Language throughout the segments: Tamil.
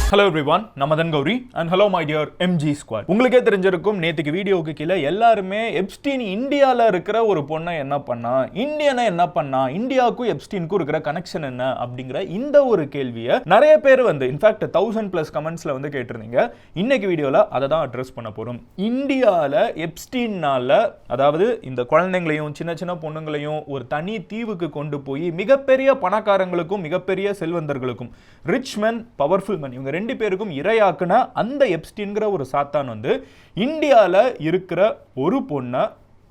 Hello everyone, Madan Gowri and hello my dear MG squad. உங்களுக்கே தெரிஞ்சிருக்கும் நேத்துக்கு வீடியோக்கு கீழே எல்லாருமே எப்ஸ்டீன் இந்தியால இருக்கிற ஒரு பொண்ணை என்ன பண்ணா, இந்தியனை என்ன பண்ணா, இந்தியாவுக்கும் எப்ஸ்டீனுக்கும் இருக்கிற கனெக்ஷன் என்ன அப்படிங்கிற இந்த ஒரு கேள்வியை நிறைய பேர் வந்து இன்ஃபேக்ட் 1000+ கமெண்ட்ஸ்ல வந்து கேட்டிருந்தீங்க. இன்னைக்கு வீடியோல அதை தான் அட்ரஸ் பண்ண போறோம். இந்தியால எப்ஸ்டீன்னால, அதாவது இந்த குழந்தைங்களையும் சின்ன சின்ன பொண்ணுங்களையும் ஒரு தனி தீவுக்கு கொண்டு போய் மிகப்பெரிய பணக்காரங்களுக்கும் மிகப்பெரிய செல்வந்தர்களுக்கும் ரிச் மென் பவர்ஃபுல் மென் இவங்க ரெண்டு பேருக்கும் இரையாக்குன அந்த எப்ஸ்டீன்கிற ஒரு சாத்தான் வந்து இந்தியால இருக்கிற ஒரு பொண்ணை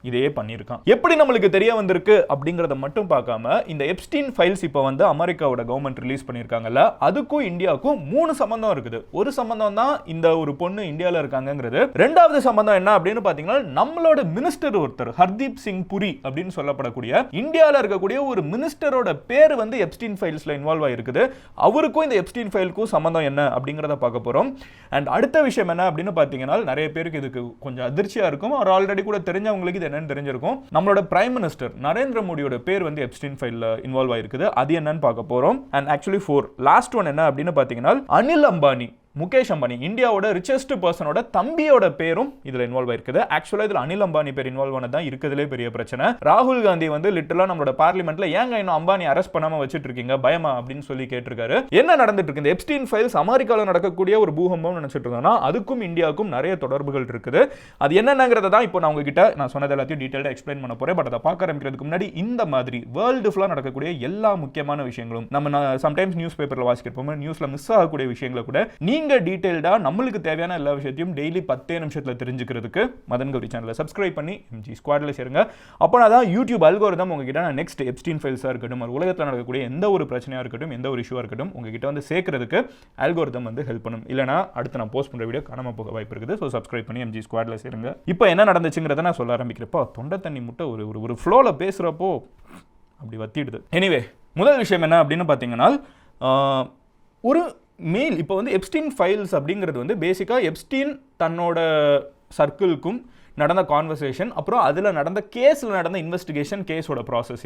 இதையே பண்ணியிருக்கான். எப்படி நம்மளுக்கு தெரிய வந்திருக்கு அப்படிங்கறத மட்டும் பார்க்காம இந்த எப்ஸ்டீன் ஃபைல்ஸ் இப்போ வந்து அமெரிக்காவோட கவர்மெண்ட் ரிலீஸ் பண்ணியிருக்காங்கல்ல, அதுக்கும் இந்தியாவுக்கும் 3 சம்பந்தம் இருக்குது. ஒரு சம்பந்தம் தான் இந்த ஒரு பொண்ணு இந்தியாவில் இருக்காங்கிறது. ரெண்டாவது சம்பந்தம் என்ன அப்படின்னு பார்த்தீங்கன்னா, நம்மளோட மினிஸ்டர் ஒருத்தர் ஹர்தீப் சிங் புரி அப்படின்னு சொல்லப்படக்கூடிய இந்தியாவில் இருக்கக்கூடிய ஒரு மினிஸ்டரோட பேர் வந்து எப்ஸ்டீன் ஃபைல்ஸ்ல இன்வால்வ் ஆயிருக்குது. அவருக்கும் இந்த எப்ஸ்டீன் ஃபைலுக்கும் சம்பந்தம் என்ன அப்படிங்கிறத பார்க்க போறோம். அண்ட் அடுத்த விஷயம் என்ன அப்படின்னு பார்த்தீங்கன்னா, நிறைய பேருக்கு இதுக்கு கொஞ்சம் அதிர்ச்சியா இருக்கும். அவர் ஆல்ரெடி கூட தெரிஞ்சவங்களுக்கு இது தெரிஞ்சிருக்கும். நம்மளோட பிரைம் மினிஸ்டர் நரேந்திர மோடியோட பேர் வந்து எப்ஸ்டீன் ஃபைல்ல இன்வால்வ் ஆயிருக்குது. அது என்னன்னு பார்க்க போறோம். அண்ட் ஆக்சுவலி 4 லாஸ்ட் ஒன் என்ன அப்படின்னு பார்த்தீங்கன்னா, அனில் அம்பானி, முகேஷ் அம்பானி, இந்தியாவோட ரிச்சஸ்ட் பர்சனோட தம்பியோட பேரும் இதுல இன்வால்வ் ஆயிருக்குது. ஆக்சுவலா இதுல அனில் அம்பானி பேர் இன்வால்வ் ஆனதான் இருக்கிறதுலே பெரிய பிரச்சனை. ராகுல் காந்தி வந்து லிட்டரலா நம்மளோட பார்லிமெண்ட்ல ஏங்க இன்னும் அம்பானி அரெஸ்ட் பண்ணாம வச்சிட்டு இருக்கீங்க, பயமா அப்படின்னு சொல்லி கேட்டிருக்காரு. என்ன நடந்துட்டு இருக்கு? இந்த எப்ஸ்டீன் ஃபைல்ஸ் அமெரிக்கால நடக்கக்கூடிய ஒரு பூகம்பம் நினைச்சிட்டு இருந்தோம்னா அதுக்கும் இந்தியாவுக்கும் நிறைய தொடர்புகள் இருக்குது. அது என்னங்கிறத தான் இப்போ நான் உங்ககிட்ட நான் சொன்னது எல்லாத்தையும் டீடைலா எக்ஸ்பிளைன் பண்ண போறேன். பட் அதை பார்க்க ஆரம்பிக்கிறதுக்கு முன்னாடி இந்த மாதிரி வேர்ல்டு ஃபுல்லா நடக்கக்கூடிய எல்லா முக்கியமான விஷயங்களும் நம்ம சம்டைம்ஸ் நியூஸ் பேப்பர்ல வாசிக்கிறப்போம், நியூஸ்ல மிஸ் ஆகக்கூடிய விஷயங்களை கூட நீங்க டீடைல்டா நம்மளுக்கு தேவையான எல்லா விஷயத்தையும் டெய்லி 10 நிமிஷத்துல தெரிஞ்சுக்கிறதுக்கு மதன் கௌரி சேனலை சப்ஸ்கிரைப் பண்ணி MG ஸ்குவாட்ல சேருங்க. அப்போனா தான் யூடியூப் அல்கோரிதம் உங்ககிட்ட நான் நெக்ஸ்ட் எப்ஸ்டீன் ஃபைல்ஸா இருக்கட்டும், உலகத்தில் நடக்கக்கூடிய எந்த ஒரு பிரச்சனையா இருக்கட்டும், எந்த ஒரு இஷ்யூவா இருக்கட்டும், உங்ககிட்ட வந்து சேர்க்கிறதுக்கு அல்கோரிதம் வந்து ஹெல்ப் பண்ணும். இல்லைனா அடுத்து நான் போஸ்ட் பண்ற வீடியோ காணாம போக வாய்ப்பு இருக்குது. ஸோ சப்ஸ்கிரைப் பண்ணி MG ஸ்குவாட்ல சேருங்க. இப்போ என்ன நடந்துச்சுங்கிறத நான் சொல்ல ஆரம்பிக்கிறப்போ தொண்டை தண்ணி முட்டை ஒரு ஃப்ளோல பேசுறப்போ அப்படி வத்திடுது. எனிவே, முதல் விஷயம் என்ன அப்படின்னு பார்த்தீங்கன்னா, ஒரு மெயில் இப்போ வந்து எப்ஸ்டீன் ஃபைல்ஸ் அப்படிங்கிறது வந்து பேசிக்காக எப்ஸ்டீன் தன்னோட சர்க்கிள்க்கும் நடந்த கான்வர்சேஷன், அப்புறம் அதில் நடந்த கேஸில் நடந்த இன்வெஸ்டிகேஷன், கேஸோட ப்ராசஸ்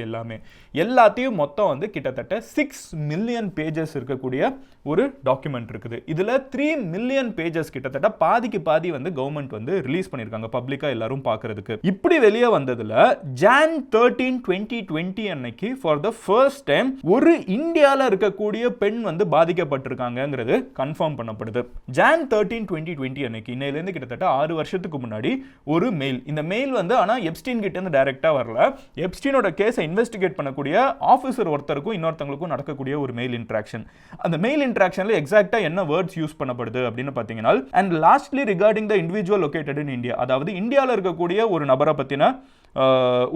எல்லாத்தையும் மொத்தம் வந்து கிட்டத்தட்ட 6 மில்லியன் பேஜஸ் இருக்கக்கூடிய ஒரு டாக்குமெண்ட் இருக்குது. இதில் 3 மில்லியன் பேஜஸ் கிட்டத்தட்ட பாதிக்கு பாதி வந்து கவர்மெண்ட் வந்து ரிலீஸ் பண்ணியிருக்காங்க பப்ளிக்காக எல்லாரும் பார்க்கறதுக்கு. இப்படி வெளியே வந்ததில் Jan 13, 2020 அன்னைக்கு ஃபார் த ஃபர்ஸ்ட் டைம் ஒரு இந்தியாவில் இருக்கக்கூடிய பெண் வந்து பாதிக்கப்பட்டிருக்காங்கிறது கன்ஃபார்ம் பண்ணப்படுது. Jan 13, 2020 அன்னைக்கு, இன்னையிலேருந்து கிட்டத்தட்ட 6 வருஷத்துக்கு முன்னாடி ஒரு மெயில். இந்த மெயில் வந்து ஆனா எப்ஸ்டீன் கிட்ட இருந்து டைரக்டா வரல. எப்ஸ்டீனோட கேஸை இன்வெஸ்டிகேட் பண்ணக்கூடிய ஆபீசர் ஒருத்தருக்கும் இன்னொருத்தங்களுக்கும் நடக்கக்கூடிய ஒரு மெயில் இன்டராக்ஷன். அந்த மெயில் இன்டராக்ஷன்ல எக்ஸாக்ட்டா என்ன வேர்ட்ஸ் யூஸ் பண்ணப்படுது அப்படின்னு பாத்தீங்கன்னா, and lastly regarding the individual located in India, அதாவது இந்தியாவில் இருக்கக்கூடிய ஒரு நபரை பத்தின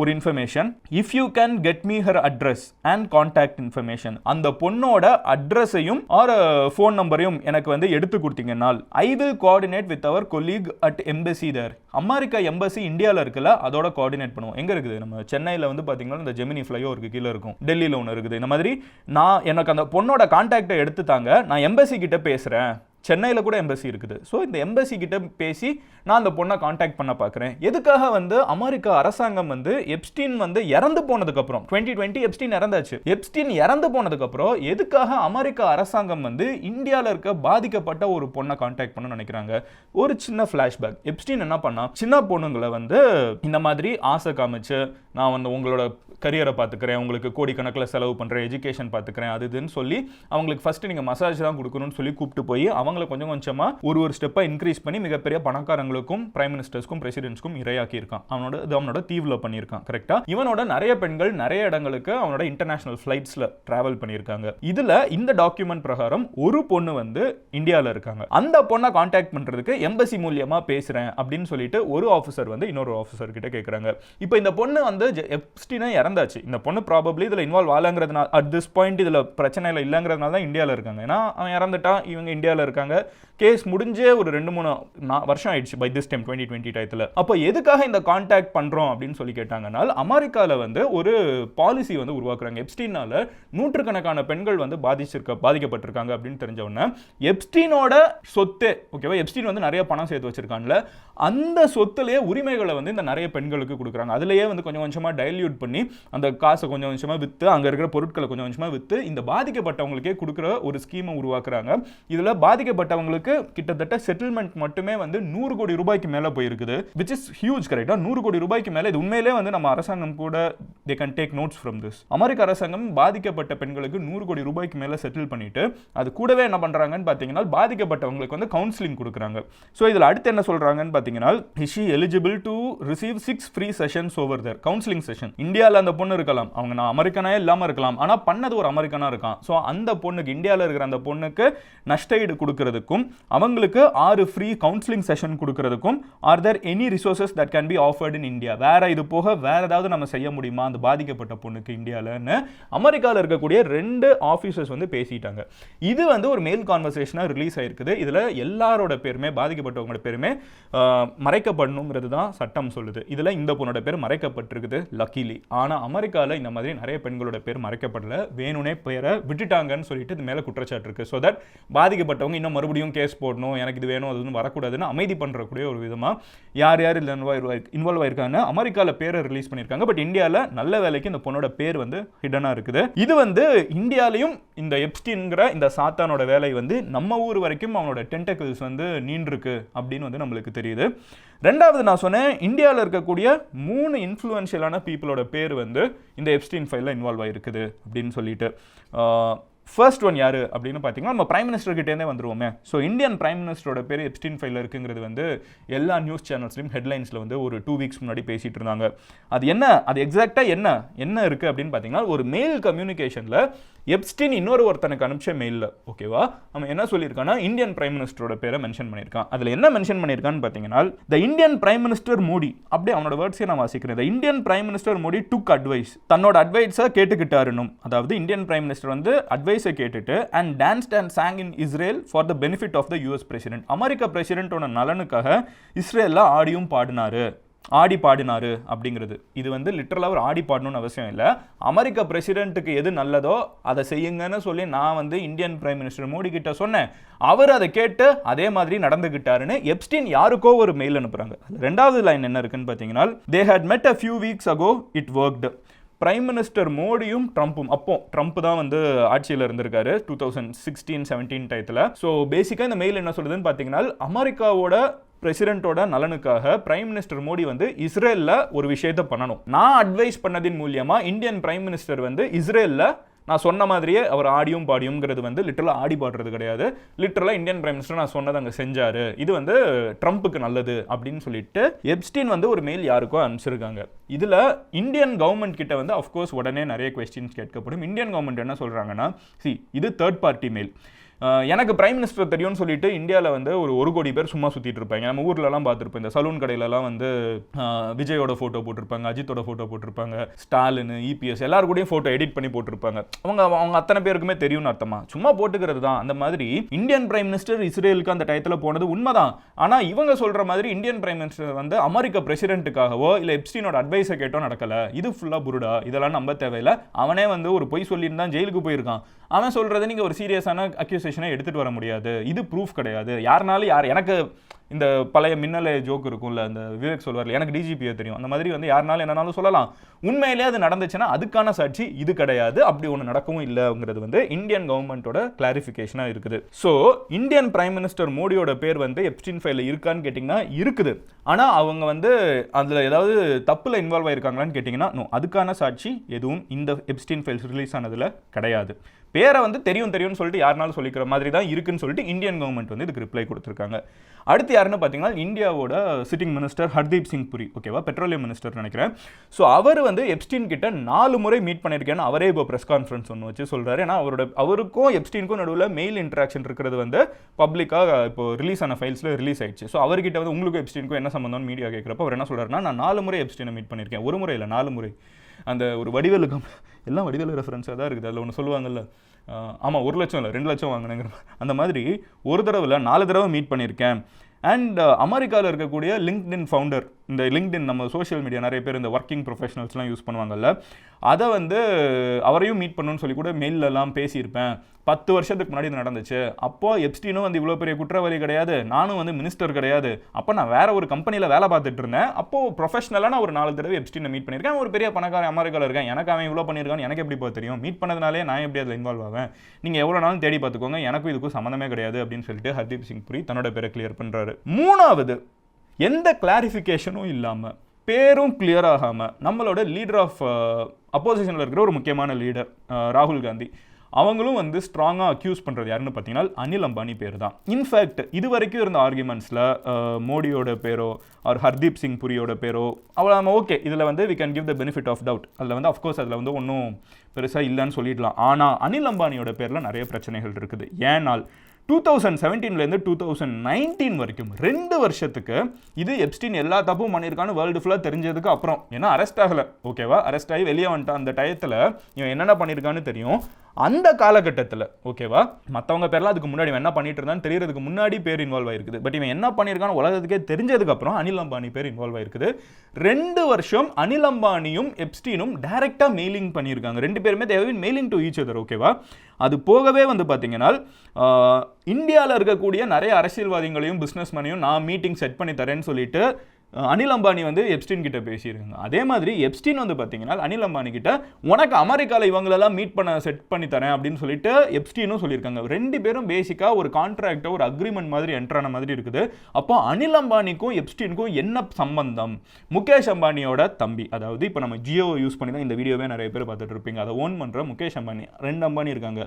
ஒரு information. If you can get me her address and contact information, அந்த பொண்ணோட அட்ரஸையும் ஆர் ஃபோன் நம்பரையும் எனக்கு வந்து எடுத்து கொடுத்தீங்கன்னால் I will coordinate with our colleague at embassy there. America embassy இந்தியாவில் இருக்குல்ல, அதோட கோஆர்டினேட் பண்ணுவோம். எங்க இருக்குது? நம்ம சென்னையில் வந்து பார்த்தீங்கன்னா இந்த ஜெமினி ஃப்ளைஓவருக்கு கீழே இருக்கும், டெல்லியில் ஒன்று இருக்குது. இந்த மாதிரி எனக்கு அந்த பொண்ணோட கான்டாக்டை எடுத்துட்டாங்க, நான் எம்பசி கிட்ட பேசுகிறேன். சென்னையில் கூட எம்பசி இருக்குது. ஸோ இந்த எம்பசி கிட்ட பேசி நான் அந்த பொண்ணை கான்டாக்ட் பண்ண பார்க்குறேன். எதுக்காக வந்து அமெரிக்கா அரசாங்கம் வந்து எப்ஸ்டீன் வந்து இறந்து போனதுக்கப்புறம் 2020 எப்ஸ்டீன் இறந்தாச்சு. எப்ஸ்டீன் இறந்து போனதுக்கப்புறம் எதுக்காக அமெரிக்கா அரசாங்கம் வந்து இந்தியாவில் இருக்க பாதிக்கப்பட்ட ஒரு பொண்ணை கான்டாக்ட் பண்ண நினைக்கிறாங்க? ஒரு சின்ன ஃப்ளாஷ்பேக். எப்ஸ்டீன் என்ன பண்ணா, சின்ன பொண்ணுங்களை வந்து இந்த மாதிரி ஆசை காமிச்சு, நான் வந்து உங்களோட கரியரை பார்த்துக்கிறேன், உங்களுக்கு கோடிக்கணக்கில் செலவு பண்ணுறேன், எஜுகேஷன் பார்த்துக்கிறேன், அது இதுன்னு சொல்லி அவங்களுக்கு ஃபர்ஸ்ட் நீங்கள் மசாஜ் தான் கொடுக்கணும்னு சொல்லி கூப்பிட்டு போய் அவங்களை கொஞ்சம் கொஞ்சமாக ஒரு ஸ்டெப்பாக இன்க்ரீஸ் பண்ணி மிகப்பெரிய பணக்காரங்களுக்கும் பிரைம் மினிஸ்டர்ஸ்க்கும் பிரசிடென்ட்ஸ்க்கும் இரையாக்கி இருக்கான். அவனோட தீவில் பண்ணியிருக்கான். கரெக்டா? இவனோட நிறைய பெண்கள் நிறைய இடங்களுக்கு அவனோட இன்டர்நேஷனல் ஃபிளைட்ஸ்ல டிராவல் பண்ணியிருக்காங்க. இதுல இந்த டாக்குமெண்ட் பிரகாரம் ஒரு பொண்ணு வந்து இந்தியாவில் இருக்காங்க. அந்த பொண்ணை கான்டாக்ட் பண்றதுக்கு எம்பசி மூலியமா பேசுறேன் அப்படின்னு சொல்லிட்டு ஒரு ஆஃபீஸர் வந்து இன்னொரு ஆஃபீஸர் கிட்ட கேட்கறாங்க. இப்போ இந்த பொண்ணு வந்து எப்ஸ்டீனை இறந்தாச்சு. இந்த பொண்ணு ப்ராபப்ளி இதுல இன்வால்வ் ஆகலங்கிறதுனால, அட் திஸ் பாயிண்ட் இதுல பிரச்சனை இல்லைங்கிறதுனால தான் இந்தியாவில் இருக்காங்க. ஏன்னா அவன் இறந்துட்டான், இவங்க இந்தியாவில் இருக்காங்க. கேஸ் முடிஞ்சே ஒரு 2-3 வருஷம் ஆயிடுச்சு பை திஸ் டைம் 2020 டயத்துல. அப்போ எதுக்காக இந்த கான்டாக்ட் பண்றோம் அப்படின்னு சொல்லி கேட்டாங்கன்னா, அமெரிக்கால வந்து ஒரு பாலிசி வந்து உருவாக்குறாங்க. எப்ஸ்டீனால நூற்றுக்கணக்கான பெண்கள் வந்து பாதிக்கப்பட்டிருக்காங்க அப்படின்னு தெரிஞ்ச உடனே எப்ஸ்டீனோட சொத்து, ஓகேவா, எப்ஸ்டீன் வந்து நிறைய பணம் சேர்த்து வச்சிருக்காங்கல்ல, அந்த சொத்துலயே உரிமைகளை வந்து இந்த நிறைய பெண்களுக்கு கொடுக்குறாங்க. அதுலயே வந்து கொஞ்சம் கொஞ்சமா டைல்யூட் பண்ணி அந்த காசை கொஞ்சம் கொஞ்சமா வித்து, அங்க இருக்கிற பொருட்களை கொஞ்சம் கொஞ்சமா வித்து இந்த பாதிக்கப்பட்டவங்களுக்கே கொடுக்குற ஒரு ஸ்கீமை உருவாக்குறாங்க. இதுல பாதிக்கப்பட்ட பாதிக்கப்பட்டவங்களுக்கு கிட்டத்தட்ட செட்டில்மெண்ட் மட்டுமே வந்து 100 கோடி ரூபாய்க்கு மேல போயிருக்குது, which is huge. கரெக்டா 100 கோடி ரூபாய்க்கு மேல. இது உண்மையிலே வந்து நம்ம அரசாங்கம் கூட they can take notes from this. அமெரிக்க அரசாங்கம் பாதிக்கப்பட்ட பெண்களுக்கு 100 கோடி ரூபாய்க்கு மேல செட்டில் பண்ணிட்டு அது கூடவே என்ன பண்றாங்கன்னு பாத்தீங்கன்னா பாதிக்கப்பட்டவங்களுக்கு வந்து கவுன்சிலிங் கொடுக்குறாங்க. ஸோ இதில் அடுத்து என்ன சொல்றாங்கன்னு பாத்தீங்கன்னா is she eligible to receive 6 free sessions over there, counseling session. இந்தியாவில் அந்த பொண்ணு இருக்கலாம், அவங்க நான் அமெரிக்கனே இல்லாம இருக்கலாம், ஆனா பண்ணது ஒரு அமெரிக்கனா இருக்கான். ஸோ அந்த பொண்ணுக்கு, இந்தியாவில் இருக்கிற அந்த பொண்ணுக்கு நஷ்டஈடு கொடுக்கறதுக்கும் அவங்களுக்கு 6 ஃப்ரீ கவுன்சிலிங் செஷன் கொடுக்கறதுக்கும் are there any resources that can be offered in India? வேற இது போக வேற ஏதாவது நம்ம செய்ய முடியுமா அந்த பாதிக்கப்பட்ட பொண்ணுக்கு இந்தியாவில்னு அமெரிக்காவில் இருக்கக்கூடிய 2 ஆஃபீஸர்ஸ் வந்து பேசிட்டாங்க. இது வந்து ஒரு மெயில் கான்வர்சேஷனாக ரிலீஸ் ஆயிருக்குது. இதில் எல்லாரோட பேருமே, பாதிக்கப்பட்டவங்களோட பேருமே மறைக்கப்படணுங்கிறது தான் சட்டம் சொல்லுது. இதில் இந்த பொண்ணோட பேர் மறைக்கப்பட்டிருக்குது லக்கிலி. ஆனால் அமெரிக்காவில் இந்த மாதிரி நிறைய பெண்களோட பேர் மறைக்கப்படல, வேணுனே பேரை விட்டுட்டாங்கன்னு சொல்லிட்டு இது மேலே குற்றச்சாட்டு இருக்கு. ஸோ தட் பாதிக்கப்பட்டவங்க இன்னும் மறுபடியும் கேஸ் போடணும், எனக்கு இது வேணும் அது வரக்கூடாதுன்னு அமைதி பண்ணுறக்கூடிய ஒரு விதமாக யார் யார் இதில் இன்வால்வ் ஆயிருக்காங்க அமெரிக்காவில் பேரை ரிலீஸ் பண்ணியிருக்காங்க. பட் இந்தியாவில் நல்ல வேலைக்கு இந்த பொண்ணோட பேர் வந்து ஹிடனாக இருக்குது. இது வந்து இந்தியாலையும் இந்த எப்ஸ்டீன்ங்கிற இந்த சாத்தானோட வேலை வந்து நம்ம ஊர் வரைக்கும் அவனோட டென்டக்கிள்ஸ் வந்து நீண்டிருக்கு அப்படின்னு வந்து நம்மளுக்கு தெரியுது. ரெண்டாவது நான் சொன்னேன், இந்தியாவில் இருக்கக்கூடிய 3 இன்ஃப்ளூயன்ஷியலான பீப்புளோட பேர் வந்து இந்த எப்ஸ்டீன் ஃபைலில் இன்வால்வ் ஆகிருக்குது அப்படின்னு சொல்லிட்டு. ஃபர்ஸ்ட் ஒன் யாரு அப்படின்னு பார்த்தீங்கன்னா நம்ம பிரைம் மினிஸ்டர் கிட்டேருந்தே வந்துருவோமே. ஸோ இந்தியன் பிரைம் மினிஸ்டரோட பேர் எப்ஸ்டீன் ஃபைலில் இருக்குங்கிறது வந்து எல்லா நியூஸ் சேனல்ஸ்லையும் ஹெட்லைன்ஸில் வந்து ஒரு 2 வீக்ஸ் முன்னாடி பேசிட்டு இருந்தாங்க. அது என்ன, அது எக்ஸாக்டாக என்ன இருக்குது அப்படின்னு பார்த்தீங்கன்னா, ஒரு மெயில் கம்யூனிகேஷனில் எப்ஸ்டீன் ஒருத்தனுக்கு அனுப்பிச்ச மெயிலில் ஓகேவா அவன் என்ன சொல்லியிருக்கான்னா இந்தியன் பிரைம் மினிஸ்டரோட பேரை மென்ஷன் பண்ணியிருக்கான். அதில் என்ன மென்ஷன் பண்ணியிருக்கான்னு பார்த்தீங்கன்னா, the Indian prime minister Modi, அப்படியே அவனோட வேர்ட்ஸே நான் வாசிக்கிறேன். The Indian prime minister Modi took advice, தன்னோட அட்வைஸை கேட்டுக்கிட்டாருன்னு. அதாவது இந்தியன் பிரைம் மினிஸ்டர் வந்து அட்வைஸை கேட்டுட்டு and danced and sang in Israel for the benefit of the US president, அமெரிக்க பிரசிடென்ட்டோட நலனுக்காக இஸ்ரேலில் ஆடி பாடினாரு அப்படிங்கிறது. இது வந்து லிட்டரலாக ஒரு ஆடி பாடணும்னு அவசியம் இல்லை. அமெரிக்க பிரசிடென்ட்டுக்கு எது நல்லதோ அதை செய்யுங்கன்னு சொல்லி நான் வந்து இந்தியன் பிரைம் மினிஸ்டர் மோடி கிட்ட சொன்னேன். அவர் அதை கேட்டு அதே மாதிரி நடந்துகிட்டாருன்னு எப்ஸ்டீன் யாருக்கோ ஒரு மெயில் அனுப்புறாங்க. ரெண்டாவது லைன் என்ன இருக்குன்னு பார்த்தீங்கன்னா, தே ஹேட் மெட் a few weeks ago, it worked. Prime minister மோடியும் ட்ரம்ப்பும், அப்போ ட்ரம்ப் தான் வந்து ஆட்சியில் இருந்திருக்காரு 2016-17 டயத்தில். ஸோ பேசிக்காக இந்த மெயில் என்ன சொல்லுதுன்னு பார்த்தீங்கன்னா, அமெரிக்காவோட பிரசிடென்ட்டோட நலனுக்காக பிரைம் மினிஸ்டர் மோடி வந்து இஸ்ரேலில் ஒரு விஷயத்தை பண்ணணும். நான் அட்வைஸ் பண்ணதின் மூலியமா இந்தியன் பிரைம் மினிஸ்டர் வந்து இஸ்ரேலில் நான் சொன்ன மாதிரியே அவர் ஆடியும் பாடியும்ங்கிறது வந்து லிட்டரலாக ஆடி பாடுறது கிடையாது. லிட்டரலாக இந்தியன் பிரைம் மினிஸ்டர் நான் சொன்னதை அங்கே செஞ்சாரு, இது வந்து ட்ரம்ப்புக்கு நல்லது அப்படின்னு சொல்லிட்டு எப்ஸ்டீன் வந்து ஒரு மெயில் யாருக்கோ அனுப்பிச்சிருக்காங்க. இதில் இந்தியன் கவர்மெண்ட் கிட்ட வந்து அஃப்கோர்ஸ் உடனே நிறைய கொஸ்டின்ஸ் கேட்கப்படும். இந்தியன் கவர்மெண்ட் என்ன சொல்கிறாங்கன்னா, இது தேர்ட் பார்ட்டி மெயில், எனக்கு பிரைம் மினிஸ்டர் தெரியும்னு சொல்லிட்டு இந்தியாவில் வந்து ஒரு கோடி பேர் சும்மா சுற்றிட்டு இருப்பாங்க. நம்ம ஊர்லலாம் பார்த்துருப்போம், இந்த சலூன் கடையிலலாம் வந்து விஜயோட ஃபோட்டோ போட்டிருப்பாங்க, அஜித்தோட ஃபோட்டோ போட்டிருப்பாங்க, ஸ்டாலின், இபிஎஸ் எல்லாரும் கூடயும் ஃபோட்டோ எடிட் பண்ணி போட்டிருப்பாங்க. அவங்க அத்தனை பேருக்குமே தெரியும்னு அர்த்தமா, சும்மா போட்டுக்கிறது தான். அந்த மாதிரி இந்தியன் பிரைம் மினிஸ்டர் இஸ்ரேலுக்கு அந்த டயத்தில் போனது உண்மைதான். ஆனால் இவங்க சொல்கிற மாதிரி இந்தியன் பிரைம் மினிஸ்டர் வந்து அமெரிக்க பிரசிடென்ட்டுக்காகவோ இல்லை எப்ஸ்டீனோட அட்வைஸை கேட்டோ நடக்கலை. இது ஃபுல்லாக புருடா, இதெல்லாம் நம்ப தேவையில்லை. அவனே வந்து ஒரு பொய் சொல்லியிருந்தான், ஜெயிலுக்கு போயிருக்கான். அவன் சொல்றதை நீங்க ஒரு சீரியஸான அக்யூசேஷனை எடுத்துட்டு வர முடியாது. இது ப்ரூஃப் கிடையாது. யாருனாலும் எனக்கு இந்த பழைய மின்னலே ஜோக் இருக்கும்ல, அந்த விவேக் சொல்வார்ல, எனக்கு டிஜிபியை தெரியும், அந்த மாதிரி வந்து யாருனாலும் என்னன்னாலும் சொல்லலாம். உண்மையிலே அது நடந்துச்சுன்னா அதுக்கான சாட்சி இது கிடையாது, அப்படி ஒன்று நடக்கவும் இல்லைங்கிறது வந்து இந்தியன் கவர்மெண்ட்டோட கிளாரிஃபிகேஷனாக இருக்குது. ஸோ இந்தியன் பிரைம் மினிஸ்டர் மோடியோட பேர் வந்து எப்ஸ்டீன் ஃபைலில் இருக்கான்னு கேட்டிங்கன்னா இருக்குது. ஆனால் அவங்க வந்து அதில் ஏதாவது தப்பில் இன்வால்வ் ஆயிருக்காங்களான்னு கேட்டிங்கன்னா நோ, அதுக்கான சாட்சி எதுவும் இந்த எப்ஸ்டீன் ஃபைல்ஸ் ரிலீஸ் ஆனதில் கிடையாது. பேரை வந்து தெரியும்னு சொல்லிட்டு யாருனாலும் சொல்லிக்கிற மாதிரி தான் இருக்குன்னு சொல்லிட்டு இந்தியன் கவர்மெண்ட் வந்து இதுக்கு ரிப்ளை கொடுத்துருக்காங்க. அடுத்து யாருன்னு பார்த்தீங்கன்னா, இந்தியாவோட சிட்டிங் மினிஸ்டர் ஹர்தீப் சிங் புரி, ஓகேவா, பெட்ரோலியம் மினிஸ்டர் நினைக்கிறேன். ஸோ அவர் வந்து எப்ஸ்டீன் கிட்ட 4 முறை மீட் பண்ணியிருக்கேன்னு அவரே இப்போ ப்ரெஸ் கான்ஃபரன்ஸ் ஒன்று வச்சு சொல்கிறாரு. ஏன்னா அவருக்கும் எப்ஸ்டீனுக்கும் நடுவில் மெயில் இன்ட்ராக்ஷன் இருக்கிறது வந்து பப்ளிக்காக இப்போ ரிலீஸ் ஆன ஃபைல்ஸில் ரிலீஸ் ஆயிடுச்சு. ஸோ அவர்கிட்ட வந்து உங்களுக்கும் எப்ஸ்டீனுக்கும் என்ன சம்பந்தம்னு மீடியா கேட்குறப்ப அவர் என்ன சொல்கிறாருன்னா, நான் 4 முறை எப்ஸ்டீனை மீட் பண்ணியிருக்கேன், ஒரு முறை இல்லை 4 முறை. அந்த ஒரு வடிவேலுக்கு எல்லாம் வடிவேலு ரெஃபரன்ஸாக தான் இருக்குது. அதில் ஒன்று சொல்லுவாங்கல்ல, ஆமாம் 1 லட்சம் இல்லை 2 லட்சம் வாங்கினேங்கிற அந்த மாதிரி ஒரு தடவை இல்லை 4 தடவை மீட் பண்ணியிருக்கேன். அண்ட் அமெரிக்காவில் இருக்கக்கூடிய லிங்க்டின் ஃபவுண்டர், இந்த லிங்க்டின் நம்ம சோஷியல் மீடியா நிறைய பேர் இந்த ஒர்க்கிங் ப்ரொஃபஷனல்ஸ்லாம் யூஸ் பண்ணுவாங்கல்ல, அதை வந்து அவரையும் மீட் பண்ணணும்னு சொல்லி கூட மெயிலெல்லாம் பேசியிருப்பேன். 10 வருஷத்துக்கு முன்னாடி இது நடந்துச்சு. அப்போது எப்ஸ்டீனும் வந்து இவ்வளோ பெரிய குற்றவாளி கிடையாது, நானும் வந்து மினிஸ்டர் கிடையாது, அப்போ நான் வேற ஒரு கம்பெனியில் வேலை பார்த்துட்டு இருந்தேன். அப்போது ப்ரொஃபஷனலாக நான் ஒரு 4 தடவை எப்ஸ்டீனை மீட் பண்ணியிருக்கேன். ஒரு பெரிய பணக்காரன் அமெரிக்காவில் இருக்கேன், எனக்கு அவன் இவ்வளோ பண்ணியிருக்கான்னு எனக்கு எப்படி தெரியும்? மீட் பண்ணதுனாலே நான் எப்படி அதில் இன்வால்வ் ஆவேன்? நீங்கள் எவ்வளோ நாளும் தேடி பார்த்துக்கோங்க, எனக்கும் இதுக்கும் சம்மந்தமே கிடையாது அப்படின்னு சொல்லிட்டு ஹர்தீப் சிங் புரி தன்னோட பேரை கிளியர் பண்ணுறாரு. மூணாவது, எந்த கிளாரிஃபிகேஷனும் இல்லாமல், பேரும் கிளியர் ஆகாமல், நம்மளோட லீடர் ஆஃப் அப்போசிஷனில் இருக்கிற ஒரு முக்கியமான லீடர் ராகுல் காந்தி, அவங்களும் வந்து ஸ்ட்ராங்காக அக்யூஸ் பண்ணுறது யாருன்னு பார்த்தீங்கன்னா அனில் அம்பானி பேர் தான். இன்ஃபேக்ட் இது வரைக்கும் இருந்த ஆர்குமெண்ட்ஸில் மோடியோட பேரோ அவர் ஹர்தீப் சிங் புரியோட பேரோ அவ்வளோ நம்ம ஓகே, இதில் வந்து we can give the benefit of doubt, அதில் வந்து அஃப்கோர்ஸ் அதில் வந்து ஒன்றும் பெருசாக இல்லைன்னு சொல்லிடலாம். ஆனால் அனில் அம்பானியோட பேரில் நிறைய பிரச்சனைகள் இருக்குது. ஏனால் 2017 2019 வரைக்கும் 2 வருஷத்துக்கு இது எப்ஸ்டீன் எல்லா தப்பும் பண்ணியிருக்கான்னு வேர்ல்டு ஃபுல்லாக தெரிஞ்சதுக்கு அப்புறம், ஏன்னா அரெஸ்ட் ஆகலை, ஓகேவா, அரெஸ்ட் ஆகி வெளியே வந்துட்டான். அந்த டயத்தில் இவன் என்னென்ன பண்ணியிருக்கான்னு தெரியும். அந்த காலகட்டத்தில் ஓகேவா, மற்றவங்க பேர்லாம் அதுக்கு முன்னாடி என்ன பண்ணிட்டு இருந்தான்னு தெரியறதுக்கு முன்னாடி பேர் இன்வால்வ் ஆயிருக்குது. பட் இவன் என்ன பண்ணியிருக்கான்னு உலகத்துக்கே தெரிஞ்சதுக்கு அப்புறம் அனில் அம்பானி பேர் இன்வால்வ் ஆயிருக்குது. 2 வருஷம் அனில் அம்பானியும் எப்ஸ்டீனும் டைரக்டா மெயிலிங் பண்ணியிருக்காங்க. 2 பேருமே தேவை மெயிலிங் டு ஈச் அதர், ஓகேவா. அது போகவே வந்து பார்த்தீங்கன்னா இந்தியாவில் இருக்கக்கூடிய நிறைய அரசியல்வாதிகளையும் பிஸ்னஸ் மேனையும் நான் மீட்டிங் செட் பண்ணி தரேன்னு சொல்லிட்டு அனில் அம்பானி வந்து எப்ஸ்டீன் கிட்ட பேசியிருக்காங்க. அதே மாதிரி எப்ஸ்டீன் வந்து பார்த்தீங்கன்னா அனில் அம்பானி கிட்ட உனக்கு அமெரிக்காவில் இவங்களெல்லாம் மீட் பண்ண செட் பண்ணி தரேன் அப்படின்னு சொல்லிட்டு எப்ஸ்டீனும் சொல்லியிருக்காங்க. 2 பேரும் பேசிக்காக ஒரு கான்ட்ராக்டை ஒரு அக்ரிமெண்ட் மாதிரி என்ட்ரான மாதிரி இருக்குது. அப்போ அனில் அம்பானிக்கும் எப்ஸ்டீனுக்கும் என்ன சம்பந்தம்? முகேஷ் அம்பானியோட தம்பி, அதாவது இப்போ நம்ம ஜியோ யூஸ் பண்ணி தான் இந்த வீடியோவே நிறைய பேர் பார்த்துட்டு இருப்பீங்க, அதை ஓன் பண்ணுற முகேஷ் அம்பானி, 2 அம்பானி இருக்காங்க.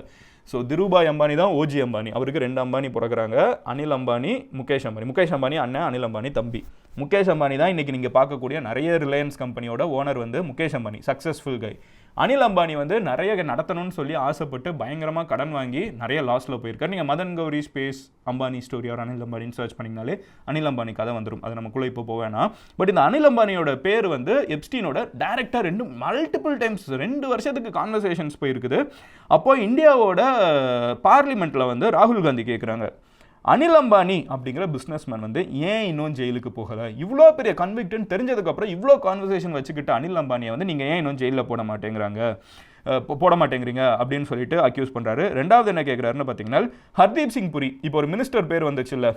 ஸோ திருபாய் அம்பானி தான் ஓஜி அம்பானி, அவருக்கு 2 அம்பானி பிறகுறாங்க, அனில் அம்பானி முகேஷ் அம்பானி. முகேஷ் அம்பானி அண்ணன், அனில் அம்பானி தம்பி. முகேஷ் அம்பானி தான் இன்னைக்கு நீங்கள் பார்க்கக்கூடிய நிறைய ரிலையன்ஸ் கம்பெனியோட ஓனர் வந்து முகேஷ் அம்பானி, சக்ஸஸ்ஃபுல் கை. அனில் அம்பானி வந்து நிறைய நடத்தணும்னு சொல்லி ஆசைப்பட்டு பயங்கரமாக கடன் வாங்கி நிறைய லாஸில் போயிருக்காரு. நீங்கள் மதன் கௌரி ஸ்பேஸ் அம்பானி ஸ்டோரி ஆர் அனில் அம்பானின்னு சர்ச் பண்ணிங்கனாலே அனில் அம்பானி கதை வந்துடும். அது நமக்குள்ளே இப்போ போவேனா. பட் இந்த அனில் அம்பானியோட பேர் வந்து எப்ஸ்டீனோட டைரக்டாக மல்டிபிள் டைம்ஸ் 2 வருஷத்துக்கு கான்வர்சேஷன்ஸ் போயிருக்குது. அப்போ இந்தியாவோட பார்லிமெண்ட்டில் வந்து ராகுல் காந்தி கேட்குறாங்க, அனில் அம்பானி அப்படிங்கிற பிஸ்னஸ்மேன் வந்து ஏன் இன்னும் ஜெயிலுக்கு போகலை? இவ்வளோ பெரிய கன்விக்ட்னு தெரிஞ்சதுக்கப்புறம் இவ்வளோ கான்வர்சேஷன் வச்சுக்கிட்டு அனில் அம்பானியை வந்து நீங்கள் ஏன் இன்னும் ஜெயிலில் போட மாட்டேங்கிறீங்க அப்படின்னு சொல்லிட்டு அக்யூஸ் பண்ணுறாரு. 2வது என்ன கேட்குறாருன்னு பார்த்தீங்கன்னா ஹர்தீப் சிங் புரி, இப்போ ஒரு மினிஸ்டர் பேர் வந்துச்சு இல்லை,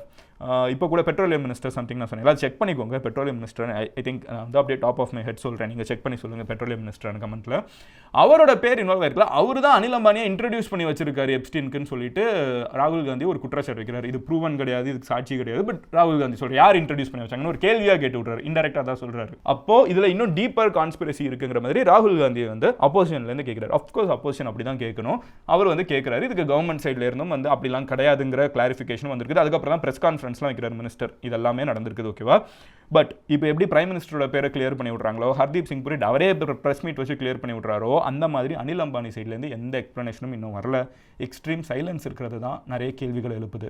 இப்போ கூட பெட்ரோலியம் மினிஸ்டர் சம்திங் நான் சொன்னேன், செக் பண்ணிக்கோங்க பெட்ரோலியம் மினிஸ்டர். ஐ திங்க் வந்து அப்படியே டாப் ஆஃப் மை ஹெட் சொல்கிறேன், நீங்கள் செக் பண்ணி சொல்லுங்கள் பெட்ரோலியம் மினிஸ்டர் கமெண்ட்டில். அவரோட பேர் இன்வால்வ் ஆயிருக்கலாம். அவர் தான் அனில் அம்பானியை இன்ட்ரடியூஸ் பண்ணி வச்சிருக்காரு எப்ஸ்டீனுக்குன்னு சொல்லிட்டு ராகுல் காந்தி ஒரு குற்றச்சாட்டு வைக்கிறார். இது ப்ரூவன் கிடையாது, இதுக்கு சாட்சி கிடையாது, பட் ராகுல் காந்தி சொல்கிறார் யார் இன்ட்ரடியூஸ் பண்ணி வச்சாங்கன்னு ஒரு கேள்வியாக கேட்டு விட்றாரு, இன்டெரக்டாக தான் சொல்கிறாரு. அப்போ இதில் இன்னும் டீப்பர் கான்ஸ்பிரசி இருக்குங்கிற மாதிரி ராகுல் காந்தி வந்து அப்போசிஷன்லேருந்து கேட்குறாரு. அஃப்கோர்ஸ் அப்போசிஷன் அப்படி தான் கேட்கணும். அவர் வந்து கேட்குறாரு, இதுக்கு கவர்மெண்ட் சைடில் இருந்தும் வந்து அப்படிலாம் கிடையாதுங்கிற கிளாரிஃபிகேஷன் வந்திருக்குது. அதுக்கப்புறம் தான் ப்ரெஸ் கான்ஃபரன்ஸ்லாம் வைக்கிறார் மினிஸ்டர். இதெல்லாமே நடந்திருக்குது, ஓகேவா. பட் இப்போ எப்படி பிரைம் மினிஸ்டரோட பேரை கிளியர் பண்ணி விட்றாங்களோ, ஹர்தீப் சிங் புரி அவரே ப்ரெஸ் மீட் வச்சு கிளியர் பண்ணி விட்றாரோ, அந்த மாதிரி அனில் அம்பானி சைட்லேருந்து எந்த எக்ஸ்ப்ளனேஷனும் இன்னும் வரல. எக்ஸ்ட்ரீம் சைலன்ஸ் இருக்கிறது தான் நிறைய கேள்விகள் எழுப்புது.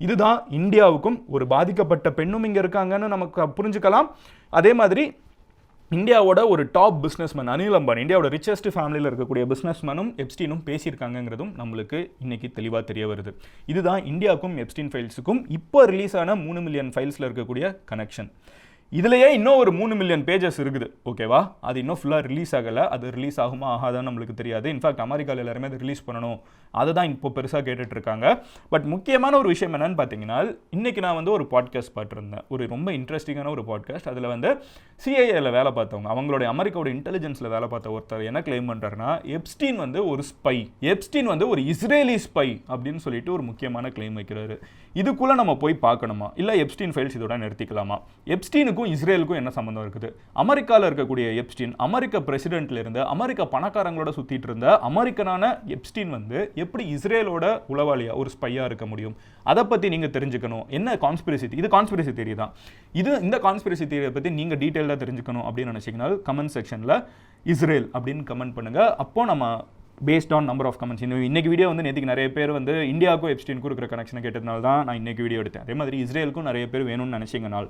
இதுதான் இந்தியாவுக்கும் ஒரு பாதிக்கப்பட்ட பெண்ணும் இங்கே இருக்காங்கன்னு நமக்கு புரிஞ்சுக்கலாம். அதே மாதிரி இந்தியாவோட ஒரு டாப் பிஸ்னஸ்மேன் அனில் அம்பானி, இந்தியாவோட ரிச்சஸ்ட் ஃபேமிலியில் இருக்கக்கூடிய பிஸ்னஸ்மேனும் எப்ஸ்டீனும் பேசியிருக்காங்கிறதும் நம்மளுக்கு இன்னைக்கு தெளிவாக தெரிய வருது. இதுதான் இந்தியாவுக்கும் எப்ஸ்டீன் ஃபைல்ஸுக்கும் இப்போ ரிலீஸ் ஆன 3 மில்லியன் ஃபைல்ஸில் இருக்கக்கூடிய கனெக்ஷன். இதுலேயே இன்னும் ஒரு 3 மில்லியன் பேஜஸ் இருக்குது, ஓகேவா. அது இன்னும் ஃபுல்லாக ரிலீஸ் ஆகலை. அது ரிலீஸ் ஆகுமா ஆகாதான்னு நம்மளுக்கு தெரியாது. இன்ஃபேக்ட் அமெரிக்காவில் எல்லாருமே அதை ரிலீஸ் பண்ணணும், அதை தான் இப்போ பெருசாக கேட்டுட்டு இருக்காங்க. பட் முக்கியமான ஒரு விஷயம் என்னன்னு பார்த்தீங்கன்னா, இன்றைக்கி நான் வந்து ஒரு பாட்காஸ்ட் பார்த்துருந்தேன், ஒரு ரொம்ப இன்ட்ரெஸ்டிங்கான ஒரு பாட்காஸ்ட். அதில் வந்து சிஐஏல வேலை பார்த்தவங்க, அவங்களோட அமெரிக்காவோட இன்டெலிஜென்ஸில் வேலை பார்த்த ஒருத்தர் என்ன கிளைம் பண்ணுறாருன்னா, எப்ஸ்டீன் வந்து ஒரு ஸ்பை, எப்ஸ்டீன் வந்து ஒரு இஸ்ரேலி ஸ்பை அப்படின்னு சொல்லிட்டு ஒரு முக்கியமான கிளைம் வைக்கிறாரு. இதுக்குள்ளே நம்ம போய் பார்க்கணுமா, இல்லை எப்ஸ்டீன் ஃபைல்ஸ் இதோட நிறுத்திக்கலாமா? எப்ஸ்டீனுக்கும் இஸ்ரேலுக்கும் என்ன சம்பந்தம் இருக்குது? அமெரிக்காவில் இருக்கக்கூடிய எப்ஸ்டீன் அமெரிக்க பிரசிடென்ட்ல இருந்து அமெரிக்க பணக்காரங்களோட சுத்திட்டு இருந்த அமெரிக்கனான எப்ஸ்டீன் வந்து எப்படி இஸ்ரேலோட உளவாளியா ஒரு ஸ்பையா இருக்க முடியும்? அதை பத்தி நீங்க தெரிஞ்சுக்கணும். என்ன கான்ஸ்பிரசி, இது கான்ஸ்பிரசி தியரி தான். இந்த கான்ஸ்பிரசி தியரியை பத்தி நீங்க டீடைலா தெரிஞ்சுக்கணும் அப்படின்னு நினைச்சீங்கன்னா கமெண்ட் செக்ஷன்ல இஸ்ரேல் அப்படின்னு கமெண்ட் பண்ணுங்க. அப்போ நம்ம based on number of comments, இன்னைக்கு வீடியோ வந்து நேற்றுக்கு நிறைய பேர் வந்து இந்தியாவுக்கும் எப்ஸ்டீனுக்கும் இருக்கிற கனெக்ஷனை கேட்டதுனால தான் நான் இன்னைக்கு வீடியோ எடுத்தேன். அதே மாதிரி இஸ்ரேலுக்கும் நிறைய பேர் வேணும்னு நினைச்சீங்கனால்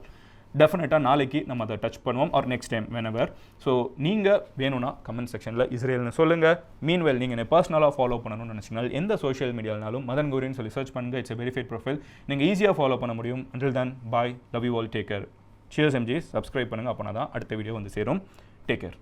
டெஃபினட்டாக நாளைக்கு நம்ம அதை டச் பண்ணுவோம் or next time whenever. So நீங்கள் வேணும்னா கமெண்ட் செக்ஷனில் இஸ்ரேல்னு சொல்லுங்கள். மீன்வெல் நீங்கள் என்னை பர்சனலாக ஃபாலோ பண்ணணும்னு நினச்சிங்கன்னா எந்த சோஷியல் மீடியாவினாலும் மதன் கௌரின்னு சொல்லி சர்ச் பண்ணுங்கள். It's verified profile. நீங்கள் ஈஸியாக ஃபாலோ பண்ண முடியும். until then bye, love you all, take care. cheers MG, subscribe பண்ணுங்கள். அப்போனா தான் அடுத்த வீடியோ வந்து சேரும். Take care.